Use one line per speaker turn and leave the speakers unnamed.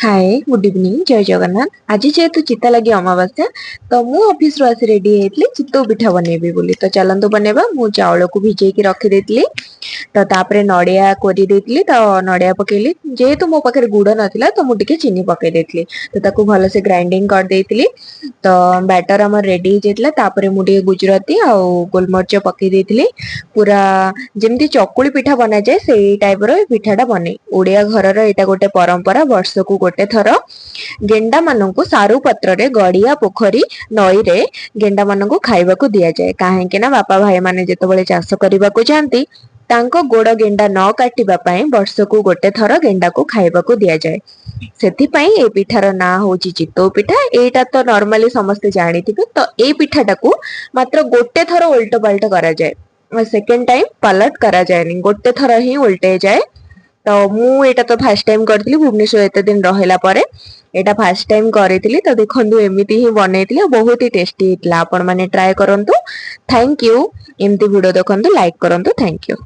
Hi good evening जय जगन्नाथ। आज जेहेतु चिता लगी अमावास्या तो मु ऑफिस रो आसी रेडी हेतली चित्तौ पिठा बनेबी बोली तो चलंतु बनेबा। मु चावल को भिजेई की रखी देतली तो तापरे नडिया कोरी देतली तो नडिया पकेली जेहेतु मो पाखे गुड़ नथिला तो मु टिके चीनी पके देतली तो ताकू भलो से ग्राइंडिंग कर देतली। तो बैटर हमर रेडी हो जेतला तापरे मु टिके गुजराती आ गोलमरिच पके देतली पूरा जेमती चकुली पिठा बना जाए सेई टाइप रो पिठाटा बने। ओडिया घर रो एटा गोटे परंपरा वर्ष को गोटे थर गेंडा मानू सारू पत्र रे गड़िया पोखरी नई रे गेंडा मानू खाइबा को दिया जाए काहेकि ना बापा भाई माने जेतेबेले चाष करबा को जाती तांको गोड़ गेंडा न काटिबा पई वर्ष को गोटे थर गेंडा को खाइबा को दिया जाए। सेथि पई ए पिठार ना होची चित्तौ पिठा। एटा तो नॉर्मली समस्ते जानिथिबे। तो ए पिठाटा को मात्र गोटे थर उल्टो पाल्ट करा जाए सेकेंड टाइम पलट करा जाए गोटे थर ही उल्टे जाए। तो मु एटा तो फर्स्ट टाइम करथिली भुवनेश्वर एते दिन रहिला परे एटा फर्स्ट टाइम करिथिली तो देखंतु एमिति ही बनेइथिली बहुत ही टेस्टी हितला। आपण माने ट्राई करंतु। Thank you. एमती वीडियो देखंतु लाइक करंतु। Thank you.